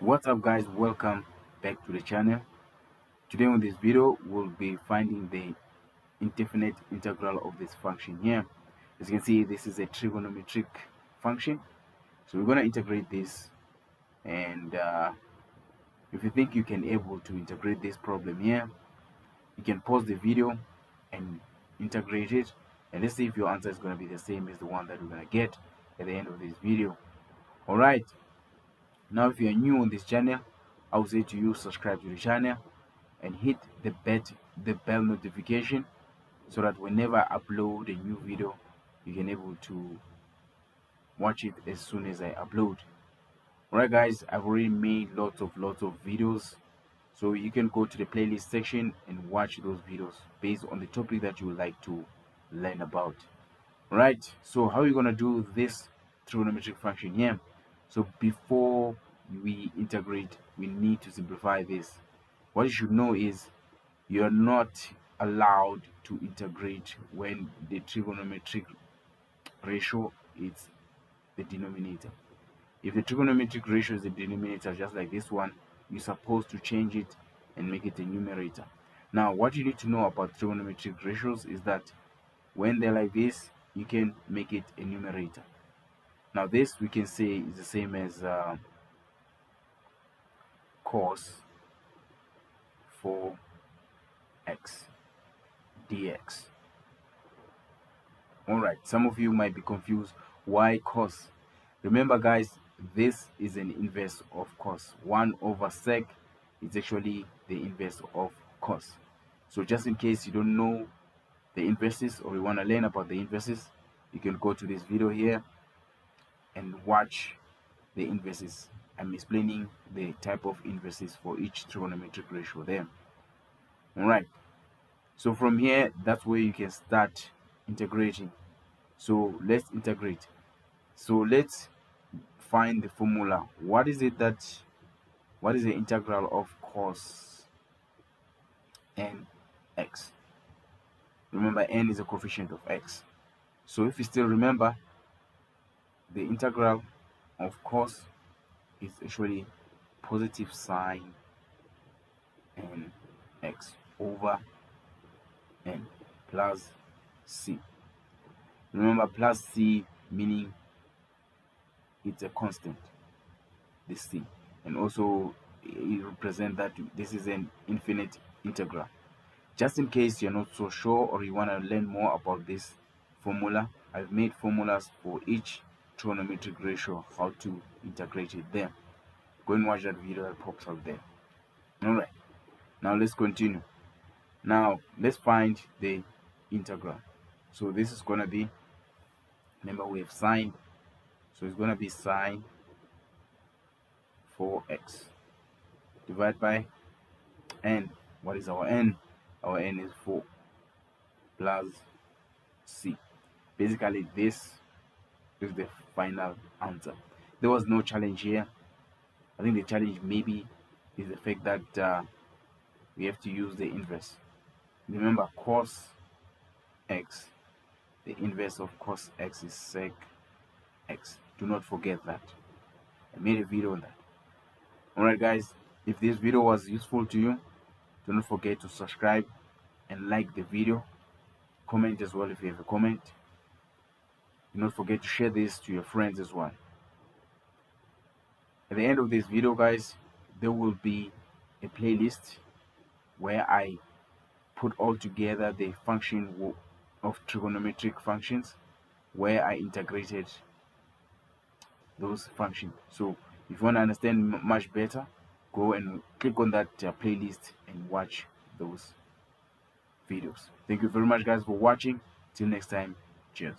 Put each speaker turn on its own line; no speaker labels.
What's up guys, welcome back to the channel. Today on this video we'll be finding the indefinite integral of this function here. As you can see, this is a trigonometric function, so we're going to integrate this, and if you think you can able to integrate this problem here, you can pause the video and integrate it, and let's see if your answer is going to be the same as the one that we're going to get at the end of this video. All right, now if you are new on this channel, I would say to you, subscribe to the channel and hit the bell notification so that whenever I upload a new video, you can able to watch it as soon as I upload. Alright guys, I've already made lots of videos, so you can go to the playlist section and watch those videos based on the topic that you would like to learn about. Right, so how are you gonna do this trigonometric function here? So before we integrate, we need to simplify this. What you should know is you are not allowed to integrate when the trigonometric ratio is the denominator. If the trigonometric ratio is the denominator, just like this one, you're supposed to change it and make it a numerator. Now, what you need to know about trigonometric ratios is that when they're like this, you can make it a numerator. Now, this we can say is the same as cos 4x dx. Alright, some of you might be confused. Why cos? Remember guys, this is an inverse of cos. 1 over sec is actually the inverse of cos. So just in case you don't know the inverses, or you want to learn about the inverses, you can go to this video here and watch the inverses. I'm explaining the type of inverses for each trigonometric ratio there. Alright, so from here, that's where you can start integrating. So let's integrate. So let's find the formula. What is the integral of cos nx? Remember, n is a coefficient of x. So if you still remember, the integral of cos is actually positive sine nx over n plus c. Remember, plus c meaning it's a constant, the c, and also it represents that this is an infinite integral. Just in case you're not so sure or you want to learn more about this formula, I've made formulas for each trigonometric ratio, how to integrate it there. Go and watch that video that pops up there. Alright, now let's continue. Now let's find the integral. So this is going to be, remember we have sine, so it's going to be sine 4x divided by n. What is our n? Our n is 4 plus c. Basically, this is the final answer. There was no challenge here. I think the challenge maybe is the fact that we have to use the inverse. Remember, cos x, the inverse of cos x is sec x. Do not forget that. I made a video on that. Alright guys, if this video was useful to you, do not forget to subscribe and like the video. Comment as well if you have a comment. Do not forget to share this to your friends as well. At the end of this video guys, there will be a playlist where I put all together the function of trigonometric functions, where I integrated those functions. So if you want to understand much better, go and click on that playlist and watch those videos. Thank you very much guys for watching. Till next time, cheers.